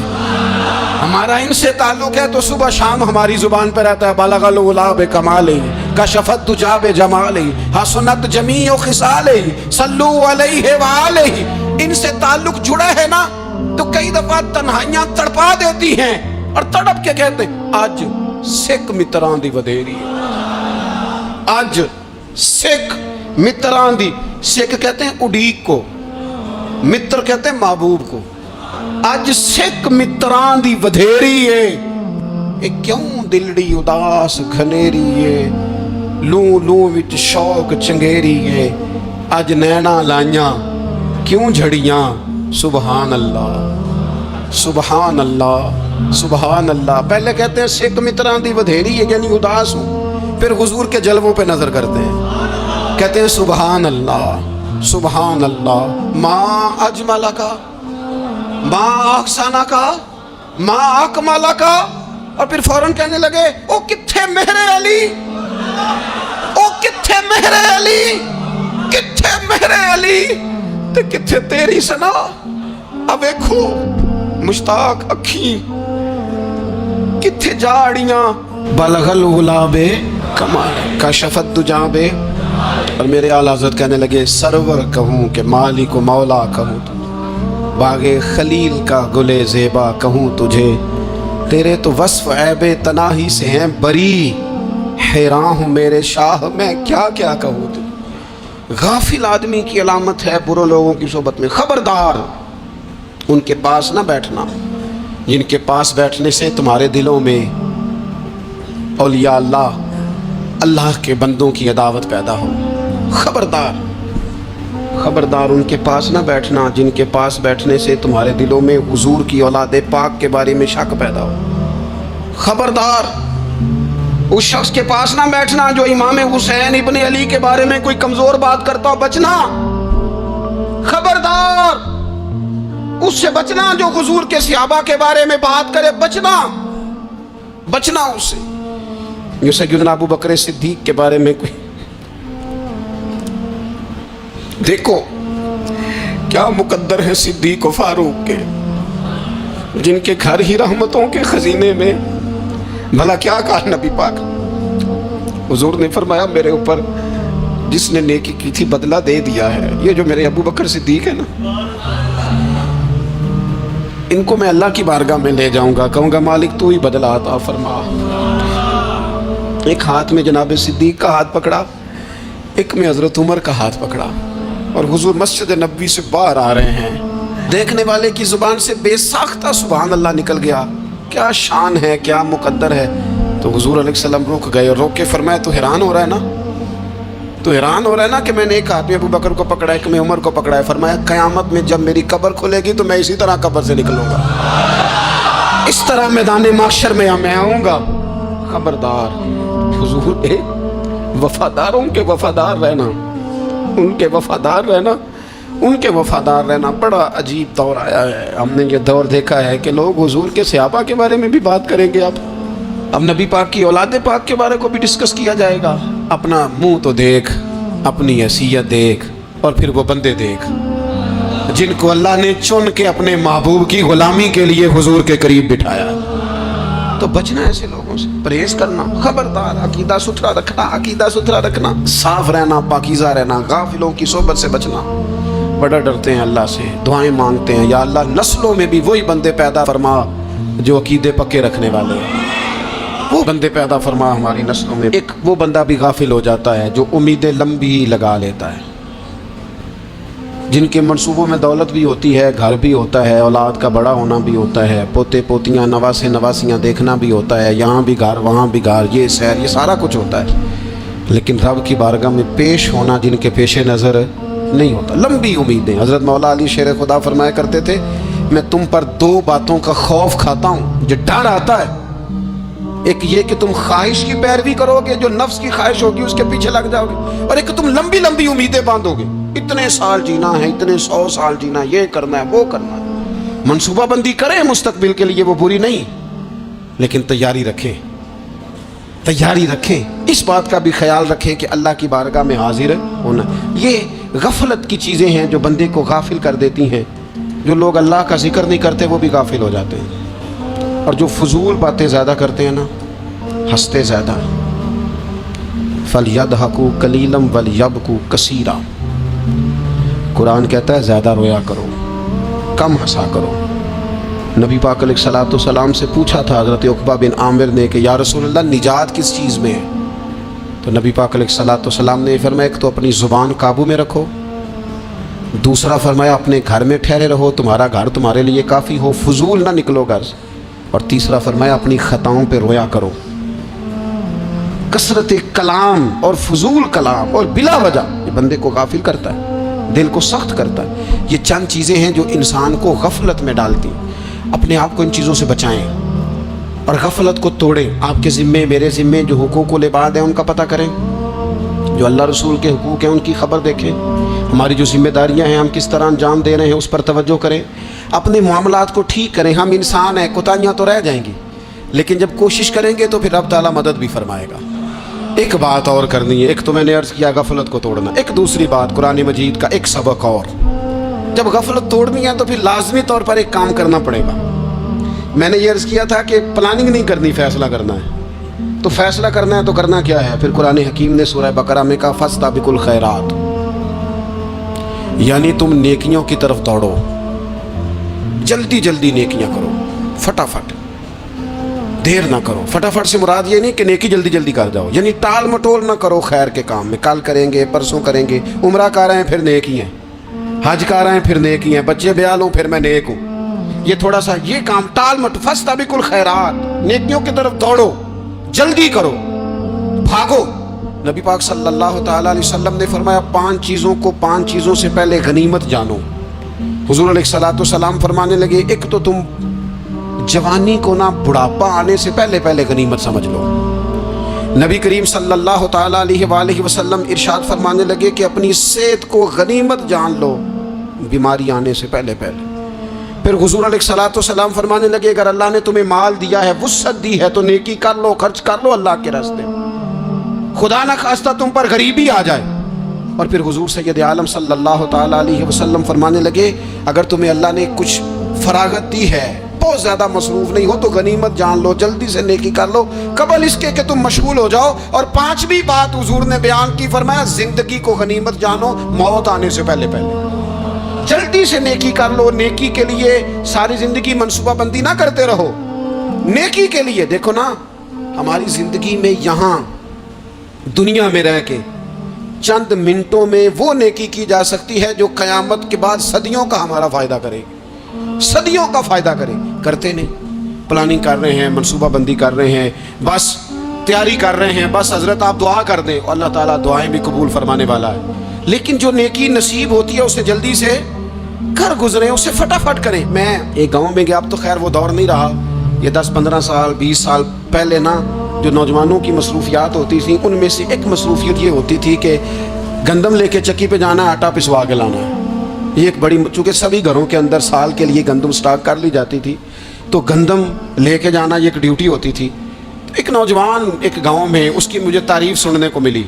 ہمارا ان سے تعلق ہے تو صبح شام ہماری زبان پہ رہتا ہے بلغ العلا بکمالہ کشفت دجا بجمالہ حسنت جمیع خصالہ صلو علیہ وآلہ۔ ان سے تعلق جڑا ہے نا تو کئی دفعہ تنہائیاں تڑپا دیتی ہیں اور تڑپ کے کہتے ہیں آج سکھ متران دی ودھیری، آج سکھ متران دی، سکھ کہتے ہیں اڈیق کو، متر کہتے ہیں محبوب کو، اج سکھ متران دی ودھیری ہے۔ اے کیوں دلڑی اداس گھنیری ہے، لوں لوں وچ شوق چنگیری ہے، اج نینا لائیاں کیوں جھڑیاں، سبحان اللہ سبحان اللہ سبحان اللہ۔ پہلے کہتے ہیں سکھ متران دی ودھیری ہے یعنی اداس ہوں، پھر حضور کے جلووں پہ نظر کرتے ہیں، کہتے ہیں سبحان اللہ سبحان اللہ۔ ماں اجملہ کا، ماں احسانہ کا، ماں اکملہ کا، اور پھر فوراً کہنے لگے او کتھے مہر علی، او کتھے مہر علی، کتھے مہر علی تے کتھے تیری سنا۔ اب دیکھو مشتاق اکھیں کتھے جاڑیاں، بلغ العلا بے کمال کشفت دجا بے۔ اور میرے اعلیٰ حضرت کہنے لگے سرور کہوں کہ مالک و مولا کہوں، باغ خلیل کا گلے زیبا کہوں تجھے، تیرے تو وصف عیب تناہی سے ہیں بری، حیران ہوں میرے شاہ میں کیا کیا کہوں تجھے۔ غافل آدمی کی علامت ہے برے لوگوں کی صحبت میں۔ خبردار ان کے پاس نہ بیٹھنا جن کے پاس بیٹھنے سے تمہارے دلوں میں اولیاء اللہ، اللہ کے بندوں کی عداوت پیدا ہو۔ خبردار خبردار ان کے پاس نہ بیٹھنا جن کے پاس بیٹھنے سے تمہارے دلوں میں حضور کی اولاد پاک کے بارے میں شک پیدا ہو۔ خبردار اس شخص کے پاس نہ بیٹھنا جو امام حسین ابن علی کے بارے میں کوئی کمزور بات کرتا ہو، بچنا۔ خبردار اس سے بچنا جو حضور کے صحابہ کے بارے میں بات کرے، بچنا بچنا اس سے۔ جو سیدنا ابو بکر صدیق کے بارے میں کوئی، دیکھو کیا مقدر ہے صدیق و فاروق کے، جن کے گھر ہی رحمتوں کے خزینے میں۔ بھلا کیا کہا نبی پاک، حضور نے فرمایا میرے اوپر جس نے نیکی کی تھی بدلہ دے دیا ہے۔ یہ جو میرے ابو بکر صدیق ہے نا، ان کو میں اللہ کی بارگاہ میں لے جاؤں گا، کہوں گا مالک تو ہی بدلہ عطا فرما۔ ایک ہاتھ میں جناب صدیق کا ہاتھ پکڑا، ایک میں حضرت عمر کا ہاتھ پکڑا، اور حضور مسجد نبوی سے باہر آ رہے ہیں. دیکھنے والے کی زبان سے بے ساختہ سبحان اللہ نکل گیا. کیا شان ہے، کیا مقدر ہے. تو حضور علیہ السلام رک گئے اور روک کے فرمایا تو حیران ہو رہا ہے نا، تو حیران ہو رہا ہے نا کہ میں نے ایک ہاتھ میں ابو بکر کو پکڑا ہے، ایک میں عمر کو پکڑا ہے. فرمایا قیامت میں جب میری قبر کھلے گی تو میں اسی طرح قبر سے نکلوں گا، اس طرح میدان محشر میں میں آؤں گا. خبردار حضور کے وفاداروں کے وفادار رہنا، ان کے وفادار رہنا، ان کے وفادار رہنا. بڑا عجیب دور آیا ہے. ہم نے یہ دور دیکھا ہے کہ لوگ حضور کے صحابہ کے بارے میں بھی بات کریں گے. اب نبی پاک کی اولاد پاک کے بارے کو بھی ڈسکس کیا جائے گا. اپنا منہ تو دیکھ، اپنی حیثیت دیکھ، اور پھر وہ بندے دیکھ جن کو اللہ نے چن کے اپنے محبوب کی غلامی کے لیے حضور کے قریب بٹھایا. تو بچنا ایسے لوگوں سے، پرہیز کرنا. خبردار عقیدہ ستھرا رکھنا، عقیدہ ستھرا رکھنا، صاف رہنا، پاکیزہ رہنا، غافلوں کی صحبت سے بچنا. بڑا ڈرتے ہیں اللہ سے، دعائیں مانگتے ہیں یا اللہ نسلوں میں بھی وہی بندے پیدا فرما جو عقیدے پکے رکھنے والے ہیں. وہ بندے پیدا فرما ہماری نسلوں میں. ایک وہ بندہ بھی غافل ہو جاتا ہے جو امیدیں لمبی لگا لیتا ہے، جن کے منصوبوں میں دولت بھی ہوتی ہے، گھر بھی ہوتا ہے، اولاد کا بڑا ہونا بھی ہوتا ہے، پوتے پوتیاں نواسے نواسیاں دیکھنا بھی ہوتا ہے، یہاں بھی گھر وہاں بھی گھر، یہ سیر، یہ سارا کچھ ہوتا ہے. لیکن رب کی بارگاہ میں پیش ہونا جن کے پیش نظر نہیں ہوتا. لمبی امیدیں. حضرت مولا علی شیر خدا فرمایا کرتے تھے میں تم پر دو باتوں کا خوف کھاتا ہوں جو ڈر آتا ہے. ایک یہ کہ تم خواہش کی پیروی کرو گے، جو نفس کی خواہش ہوگی اس کے پیچھے لگ جاؤ گے، اور ایک کہ تم لمبی لمبی امیدیں باندھو گے. اتنے سال جینا ہے، اتنے 100 سال جینا، یہ کرنا ہے، وہ کرنا ہے. منصوبہ بندی کریں مستقبل کے لیے، وہ بری نہیں، لیکن تیاری رکھیں، تیاری رکھیں. اس بات کا بھی خیال رکھیں کہ اللہ کی بارگاہ میں حاضر ہونا. یہ غفلت کی چیزیں ہیں جو بندے کو غافل کر دیتی ہیں. جو لوگ اللہ کا ذکر نہیں کرتے وہ بھی غافل ہو جاتے ہیں، اور جو فضول باتیں زیادہ کرتے ہیں نا، ہنستے زیادہ. فَلْيَضْحَكُوا قَلِيلًا وَلْيَبْكُوا كَثِيرًا. قرآن کہتا ہے زیادہ رویا کرو، کم ہنسا کرو. نبی پاک علیہ الصلوۃ والسلام سے پوچھا تھا حضرت عقبہ بن عامر نے کہ یا رسول اللہ نجات کس چیز میں ہے؟ تو نبی پاک علیہ الصلوۃ والسلام نے فرمایا ایک تو اپنی زبان قابو میں رکھو، دوسرا فرمایا اپنے گھر میں ٹھہرے رہو، تمہارا گھر تمہارے لیے کافی ہو، فضول نہ نکلو گھر سے، اور تیسرا فرمایا اپنی خطاؤں پہ رویا کرو. کثرت کلام اور فضول کلام اور بلا وجہ یہ بندے کو غافل کرتا ہے، دل کو سخت کرتا ہے. یہ چند چیزیں ہیں جو انسان کو غفلت میں ڈالتی ہیں. اپنے آپ کو ان چیزوں سے بچائیں اور غفلت کو توڑیں. آپ کے ذمے، میرے ذمے جو حقوق و لباد ہیں ان کا پتہ کریں، جو اللہ رسول کے حقوق ہیں ان کی خبر دیکھیں. ہماری جو ذمہ داریاں ہیں ہم کس طرح انجام دے رہے ہیں اس پر توجہ کریں. اپنے معاملات کو ٹھیک کریں. ہم انسان ہیں، کوتاہیاں تو رہ جائیں گی، لیکن جب کوشش کریں گے تو پھر رب تعالیٰ مدد بھی فرمائے گا. ایک بات اور کرنی ہے، ایک تو میں نے عرض کیا غفلت کو توڑنا، ایک دوسری بات قرآن مجید کا ایک سبق اور. جب غفلت توڑنی ہے تو پھر لازمی طور پر ایک کام کرنا پڑے گا. میں نے یہ عرض کیا تھا کہ پلاننگ نہیں کرنی، فیصلہ کرنا ہے. تو فیصلہ کرنا ہے تو کرنا کیا ہے؟ پھر قرآن حکیم نے سورہ بقرہ میں کہا فاستبقوا الخیرات، یعنی تم نیکیوں کی طرف دوڑو، جلدی جلدی نیکیاں کرو، فٹافٹ، دیر نہ کرو. فٹافٹ سے مراد یہ نہیں کہ نیکی جلدی جلدی کر جاؤ، یعنی ٹال مٹول نہ کرو خیر کے کام میں. کل کریں گے، پرسوں کریں گے، عمرہ کر رہے ہیں پھر نیکی ہیں، حج کر رہے ہیں پھر نیکی ہیں، بچے بیال ہوں پھر میں نیک ہوں. یہ تھوڑا سا یہ کام ٹال مٹ. فاستبقوا الخیرات، نیکیوں کی طرف دوڑو، جلدی کرو، بھاگو. نبی پاک صلی اللہ تعالیٰ علیہ وسلم نے فرمایا 5 چیزوں سے پہلے غنیمت جانو. حضور علیہ الصلوۃ والسلام فرمانے لگے ایک تو تم جوانی کو نہ بڑھاپا آنے سے پہلے غنیمت سمجھ لو. نبی کریم صلی اللہ تعالیٰ علیہ وآلہ وسلم ارشاد فرمانے لگے کہ اپنی صحت کو غنیمت جان لو بیماری آنے سے پہلے. پھر حضور علیہ الصلوۃ والسلام فرمانے لگے اگر اللہ نے تمہیں مال دیا ہے، وسعت دی ہے، تو نیکی کر لو، خرچ کر لو اللہ کے راستے. خدا نہ خواستہ تم پر غریبی آ جائے. اور پھر حضور سید عالم صلی اللہ تعالیٰ علیہ وسلم فرمانے لگے اگر تمہیں اللہ نے کچھ فراغت دی ہے، بہت زیادہ مصروف نہیں ہو، تو غنیمت جان لو، جلدی سے نیکی کر لو قبل اس کے کہ تم مشغول ہو جاؤ. اور 5ویں بات حضور نے بیان کی، فرمایا زندگی کو غنیمت جانو، موت آنے سے پہلے جلدی سے نیکی کر لو. نیکی کے لیے ساری زندگی منصوبہ بندی نہ کرتے رہو. نیکی کے لیے دیکھو نا، ہماری زندگی میں یہاں دنیا میں رہ کے چند منٹوں میں وہ نیکی کی جا سکتی ہے جو قیامت کے بعد صدیوں کا ہمارا فائدہ کرے، صدیوں کا فائدہ کرے. کرتے نہیں، پلاننگ کر رہے ہیں، منصوبہ بندی کر رہے ہیں، بس تیاری کر رہے ہیں، بس حضرت آپ دعا کر دیں، اللہ تعالیٰ دعائیں بھی قبول فرمانے والا ہے. لیکن جو نیکی نصیب ہوتی ہے اسے جلدی سے کر گزریں، اسے فٹافٹ کریں. میں ایک گاؤں میں گیا، اب تو خیر وہ دور نہیں رہا، یہ 10-15 سال 20 سال پہلے نا جو نوجوانوں کی مصروفیات ہوتی تھیں ان میں سے ایک مصروفیت یہ ہوتی تھی کہ گندم لے کے چکی پہ جانا ہے، آٹا پسوا کے لانا ہے. یہ ایک بڑی، چونکہ سبھی گھروں کے اندر سال کے لیے گندم سٹاک کر لی جاتی تھی، تو گندم لے کے جانا یہ ایک ڈیوٹی ہوتی تھی. ایک نوجوان ایک گاؤں میں، اس کی مجھے تعریف سننے کو ملی.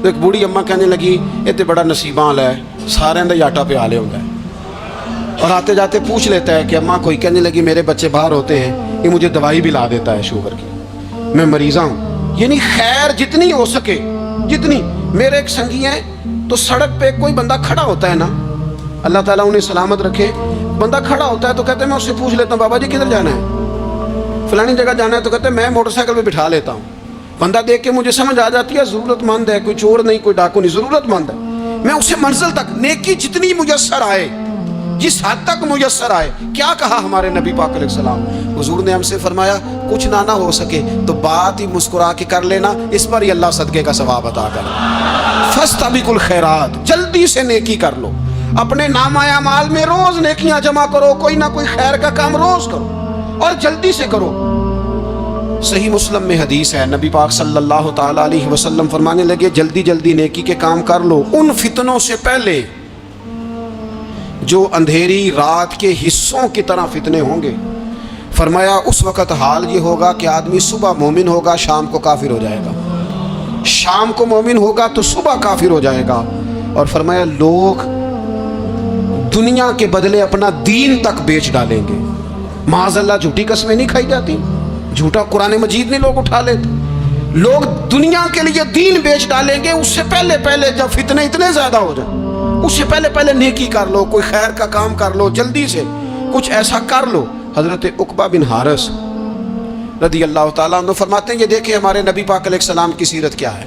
تو ایک بوڑھی اماں کہنے لگی یہ تو بڑا نصیباں والا ہے، سارے اندر آٹا پہ آلے ہوتا ہے. اور آتے جاتے پوچھ لیتا ہے کہ اماں کوئی، کہنے لگی میرے بچے باہر ہوتے ہیں، یہ مجھے دوائی بھی لا دیتا ہے شوگر کی، میں مریضہ ہوں. یعنی خیر جتنی ہو سکے، جتنی. میرے ایک سنگی ہیں، تو سڑک پہ کوئی بندہ کھڑا ہوتا ہے نا، اللہ تعالیٰ انہیں سلامت رکھے، بندہ کھڑا ہوتا ہے تو کہتے ہیں میں اس سے پوچھ لیتا ہوں بابا جی کدھر جانا ہے، فلانی جگہ جانا ہے، تو کہتے ہیں میں موٹر سائیکل پہ بٹھا لیتا ہوں. بندہ دیکھ کے مجھے سمجھ آ جاتی ہے ضرورت مند ہے، کوئی چور نہیں، کوئی ڈاکو نہیں، ضرورت مند ہے. میں اسے منزل تک نیکی جتنی میسر آئے، جس حد تک میسر آئے. کیا کہا ہمارے نبی پاک علیہ السلام؟ حضور نے ہم سے فرمایا کچھ نہ ہو سکے تو بات ہی مسکرا کے کر لینا، اس پر ہی اللہ صدقے کا ثواب عطا کرے. فاستبقوا الخیرات، جلدی سے نیکی کر لو. اپنے نامہ اعمال میں روز نیکیاں جمع کرو، کوئی نہ کوئی خیر کا کام روز کرو اور جلدی سے کرو. صحیح مسلم میں حدیث ہے، نبی پاک صلی اللہ تعالی علیہ وسلم فرمانے لگے جلدی جلدی نیکی کے کام کر لو ان فتنوں سے پہلے جو اندھیری رات کے حصوں کی طرح فتنے ہوں گے. فرمایا اس وقت حال یہ ہوگا کہ آدمی صبح مومن ہوگا، شام کو کافر ہو جائے گا، شام کو مومن ہوگا تو صبح کافر ہو جائے گا. اور فرمایا لوگ دنیا کے بدلے اپنا دین تک بیچ ڈالیں گے. معاذ اللہ جھوٹی قسمیں نہیں کھائی جاتی، جھوٹا قرآن مجید نہیں لوگ اٹھا لیتے. لوگ دنیا کے لیے دین بیچ ڈالیں گے. اس سے پہلے جب فتنے اتنے زیادہ ہو جائیں، اس سے پہلے نیکی کر لو، کوئی خیر کا کام کر لو، جلدی سے کچھ ایسا کر لو. حضرت عقبہ بن حارث رضی اللہ تعالیٰ عنہ فرماتے ہیں یہ دیکھیں ہمارے نبی پاک علیہ السلام کی سیرت کیا ہے،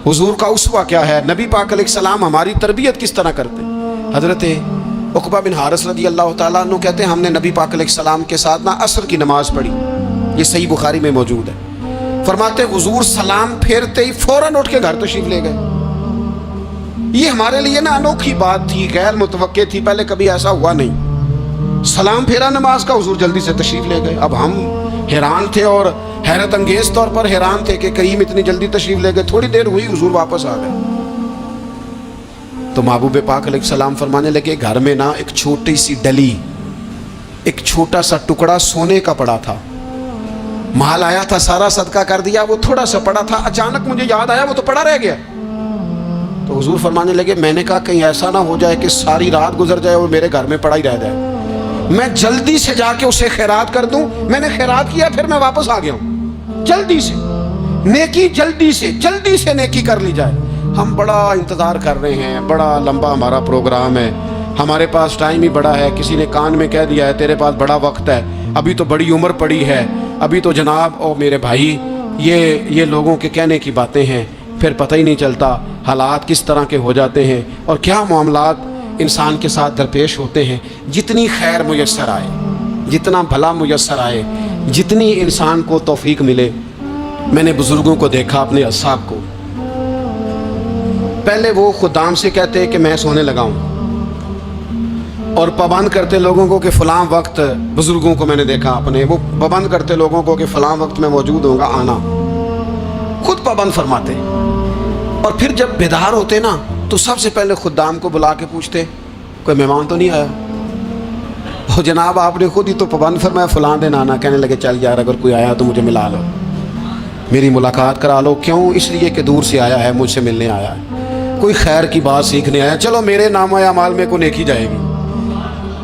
حضور کا اسوہ کیا ہے، نبی پاک علیہ السلام ہماری تربیت کس طرح کرتے. حضرت عقبہ بن حارث رضی اللہ تعالیٰ عنہ کہتے ہیں ہم نے نبی پاک علیہ السلام کے ساتھ نا عصر کی نماز پڑھی، یہ صحیح بخاری میں موجود ہے. فرماتے حضور سلام پھیرتے ہی فوراً اٹھ کے گھر تشریف لے گئے. یہ ہمارے لیے نا انوکھی بات تھی، غیر متوقع تھی، پہلے کبھی ایسا ہوا نہیں. سلام پھیرا نماز کا، حضور جلدی سے تشریف لے گئے. اب ہم حیران تھے اور حیرت انگیز طور پر حیران تھے کہ کریم اتنی جلدی تشریف لے گئے. تھوڑی دیر ہوئی حضور واپس آ گئے. تو محبوب پاک علیہ السلام فرمانے لگے گھر میں نا ایک چھوٹی سی ڈلی، ایک چھوٹا سا ٹکڑا سونے کا پڑا تھا، مال آیا تھا سارا صدقہ کر دیا، وہ تھوڑا سا پڑا تھا، اچانک مجھے یاد آیا وہ تو پڑا رہ گیا. تو حضور فرمانے لگے میں نے کہا کہیں ایسا نہ ہو جائے کہ ساری رات گزر جائے اور میرے گھر میں پڑا ہی رہ جائے، میں جلدی سے جا کے اسے خیرات کر دوں. میں نے خیرات کیا پھر میں واپس آ گیا ہوں. جلدی سے نیکی، جلدی سے نیکی کر لی جائے. ہم بڑا انتظار کر رہے ہیں، بڑا لمبا ہمارا پروگرام ہے، ہمارے پاس ٹائم ہی بڑا ہے. کسی نے کان میں کہہ دیا ہے تیرے پاس بڑا وقت ہے، ابھی تو بڑی عمر پڑی ہے، ابھی تو جناب او میرے بھائی یہ لوگوں کے کہنے کی باتیں ہیں. پھر پتہ ہی نہیں چلتا حالات کس طرح کے ہو جاتے ہیں اور کیا معاملات انسان کے ساتھ درپیش ہوتے ہیں. جتنی خیر میسر آئے، جتنا بھلا میسر آئے، جتنی انسان کو توفیق ملے. میں نے بزرگوں کو دیکھا، اپنے اصحاب کو، پہلے وہ خدام سے کہتے کہ میں سونے لگا ہوں اور پابند کرتے لوگوں کو کہ فلاں وقت، بزرگوں کو میں نے دیکھا اپنے، وہ پابند کرتے لوگوں کو کہ فلاں وقت میں موجود ہوں گا آنا، خود پابند فرماتے. اور پھر جب بیدار ہوتے نا تو سب سے پہلے خدام کو بلا کے پوچھتے کوئی مہمان تو نہیں آیا؟ وہ جناب آپ نے خود ہی تو پابند فرمایا فلاں دن آنا. کہنے لگے چل یار اگر کوئی آیا تو مجھے ملا لو، میری ملاقات کرا لو. کیوں؟ اس لیے کہ دور سے آیا ہے، مجھ سے ملنے آیا ہے، کوئی خیر کی بات سیکھنے آیا. چلو میرے نامہ اعمال میں کو نیکی جائے گی.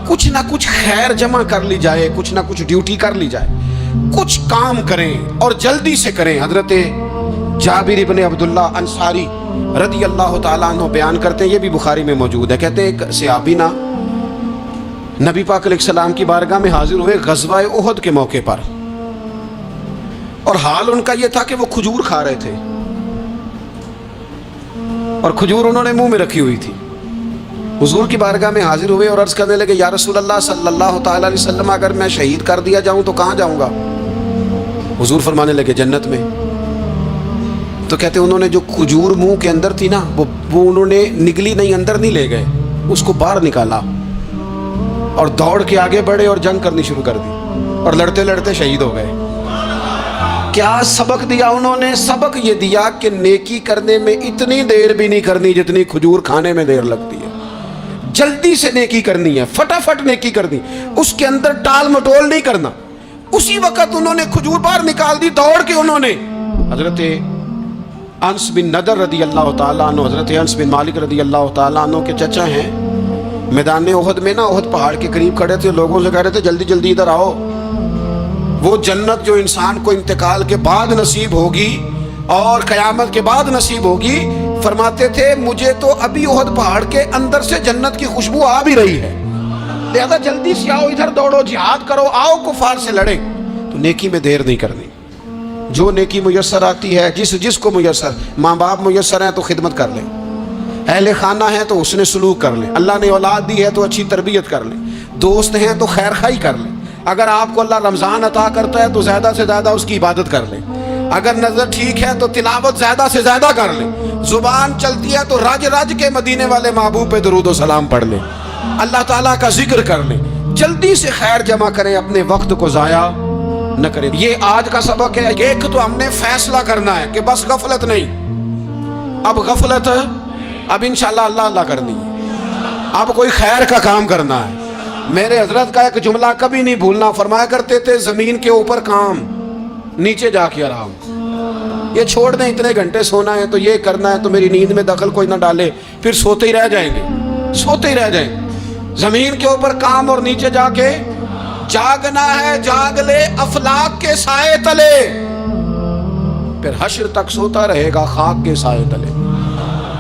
کچھ نہ کچھ خیر جمع کر لی جائے، کچھ نہ کچھ ڈیوٹی کر لی جائے، کچھ کام کریں اور جلدی سے کریں. حضرت جابر ابن عبداللہ انصاری رضی اللہ تعالیٰ عنہ بیان کرتے ہیں، یہ بھی بخاری میں موجود ہے. کہتے ہیں ایک صحابی نا نبی پاک علیہ السلام کی بارگاہ میں حاضر ہوئے غزوہ احد کے موقع پر، اور حال ان کا یہ تھا کہ وہ کھجور کھا رہے تھے. اور کھجور انہوں نے منہ میں رکھی ہوئی تھی. حضور کی بارگاہ میں حاضر ہوئے اور عرض کرنے لگے یا رسول اللہ صلی اللہ تعالیٰ علیہ وسلم اگر میں شہید کر دیا جاؤں تو کہاں جاؤں گا؟ حضور فرمانے لگے جنت میں. تو کہتے انہوں نے جو کھجور منہ کے اندر تھی نا وہ انہوں نے نگلی نہیں، اندر نہیں لے گئے، اس کو باہر نکالا اور دوڑ کے آگے بڑھے اور جنگ کرنی شروع کر دی اور لڑتے لڑتے شہید ہو گئے. کیا سبق دیا انہوں نے؟ سبق یہ دیا کہ نیکی کرنے میں اتنی دیر بھی نہیں کرنی جتنی کھجور کھانے میں دیر لگتی ہے. جلدی سے نیکی کرنی ہے، فٹافٹ نیکی کرنی، اس کے اندر ٹال مٹول نہیں کرنا. اسی وقت انہوں نے کھجور باہر نکال دی، دوڑ کے انہوں نے حضرت انس بن نضر رضی اللہ تعالیٰ عنہ، حضرت انس بن مالک رضی اللہ تعالیٰ عنہ کے چچا ہیں، میدان احد میں نا، احد پہاڑ کے قریب کھڑے تھے، لوگوں سے کہہ رہے تھے جلدی جلدی ادھر آؤ. وہ جنت جو انسان کو انتقال کے بعد نصیب ہوگی اور قیامت کے بعد نصیب ہوگی، فرماتے تھے مجھے تو ابھی احد پہاڑ کے اندر سے جنت کی خوشبو آ بھی رہی ہے، لہذا جلدی سے آؤ، ادھر دوڑو، جہاد کرو، آؤ کفار سے لڑیں. تو نیکی میں دیر نہیں کرنی. جو نیکی میسر آتی ہے، جس کو میسر، ماں باپ میسر ہیں تو خدمت کر لیں، اہل خانہ ہیں تو حسن سلوک کر لیں، اللہ نے اولاد دی ہے تو اچھی تربیت کر لیں، دوست ہیں تو خیر خواہی کر لیں، اگر آپ کو اللہ رمضان عطا کرتا ہے تو زیادہ سے زیادہ اس کی عبادت کر لیں، اگر نظر ٹھیک ہے تو تلاوت زیادہ سے زیادہ کر لیں، زبان چلتی ہے تو رج رج کے مدینے والے محبوب پہ درود و سلام پڑھ لیں، اللہ تعالیٰ کا ذکر کر لیں. جلدی سے خیر جمع کریں، اپنے وقت کو ضائع نہ کریں. یہ آج کا سبق ہے. ایک تو ہم نے فیصلہ کرنا ہے کہ بس غفلت نہیں، اب غفلت اب انشاءاللہ اللہ اللہ کرنی ہے، اب کوئی خیر کا کام کرنا ہے. میرے حضرت کا ایک جملہ کبھی نہیں بھولنا، فرمایا کرتے تھے زمین کے اوپر کام، نیچے جا کے آرام. یہ چھوڑ دیں اتنے گھنٹے سونا ہے تو یہ کرنا ہے تو میری نیند میں دخل کوئی نہ ڈالے، پھر سوتے ہی رہ جائیں گے، سوتے ہی رہ جائیں گے. زمین کے اوپر کام اور نیچے جا کے جاگنا ہے. جاگ لے افلاک کے سائے تلے، پھر حشر تک سوتا رہے گا خاک کے سائے تلے.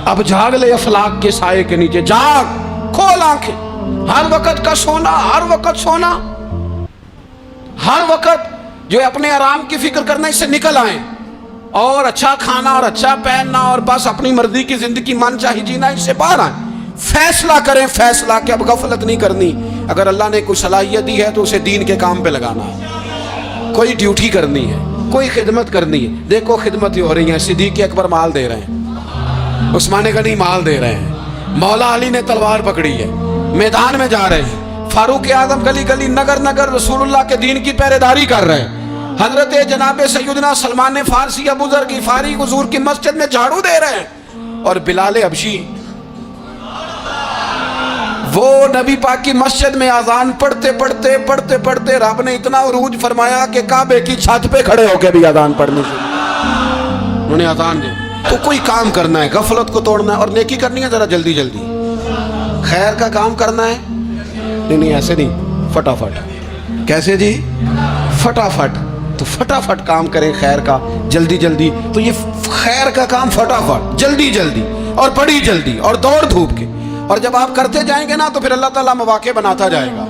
اب جاگ لے افلاک کے سائے کے نیچے، جاگ، کھول آنکھیں. ہر وقت کا سونا، ہر وقت سونا، ہر وقت جو اپنے آرام کی فکر کرنا، اس سے نکل آئیں اور اچھا کھانا اور اچھا پہننا اور بس اپنی مرضی کی زندگی من چاہی جینا، اس سے باہر آئیں. فیصلہ کریں، فیصلہ کہ اب غفلت نہیں کرنی. اگر اللہ نے کوئی صلاحیت دی ہے تو اسے دین کے کام پہ لگانا ہے، کوئی ڈیوٹی کرنی ہے، کوئی خدمت کرنی ہے. دیکھو خدمت ہو رہی ہے، صدیق اکبر مال دے رہے ہیں، عثمان غنی مال دے رہے ہیں، مولا علی نے تلوار پکڑی ہے، میدان میں جا رہے ہیں، فاروق اعظم گلی گلی نگر نگر رسول اللہ کے دین کی پہرے داری کر رہے ہیں، حضرت جناب سیدنا سلمان فارسی ابو ذر غفاری حضور کی مسجد میں جھاڑو دے رہے ہیں، اور بلال حبشی وہ نبی پاک کی مسجد میں اذان پڑھتے پڑھتے رب نے اتنا عروج فرمایا کہ کعبے کی چھت پہ کھڑے ہو کے بھی اذان پڑھنی شروع، انہوں نے اذان دی. تو کوئی کام کرنا ہے، غفلت کو توڑنا ہے اور نیکی کرنی ہے ذرا جلدی جلدی. خیر کا کام کرنا ہے، نہیں ایسے نہیں، فٹافٹ. کیسے جی؟ فٹافٹ. تو فٹافٹ کام کریں خیر کا، جلدی جلدی. تو یہ خیر کا کام فٹافٹ، جلدی جلدی اور بڑی جلدی اور دوڑ دھوپ کے. اور جب آپ کرتے جائیں گے نا تو پھر اللہ تعالیٰ مواقع بناتا جائے گا.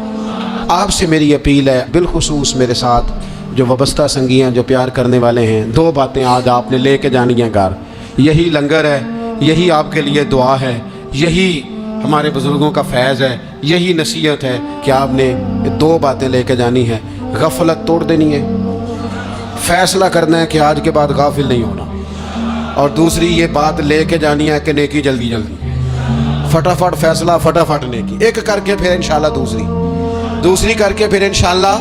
آپ سے میری اپیل ہے، بالخصوص میرے ساتھ جو وابستہ سنگی ہیں، جو پیار کرنے والے ہیں، 2 باتیں آج آپ نے لے کے جانی ہیں گھر. یہی لنگر ہے، یہی آپ کے لیے دعا ہے، یہی ہمارے بزرگوں کا فیض ہے، یہی نصیحت ہے کہ آپ نے 2 باتیں لے کے جانی ہے. غفلت توڑ دینی ہے، فیصلہ کرنا ہے کہ آج کے بعد غافل نہیں ہونا، اور دوسری یہ بات لے کے جانی ہے کہ نیکی جلدی جلدی، فٹافٹ فیصلہ، فٹافٹ نیکی. ایک کر کے پھر انشاءاللہ دوسری کر کے پھر انشاءاللہ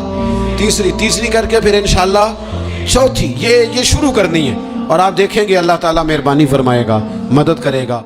تیسری کر کے پھر انشاءاللہ چوتھی. یہ شروع کرنی ہے اور آپ دیکھیں گے اللہ تعالیٰ مہربانی فرمائے گا، مدد کرے گا.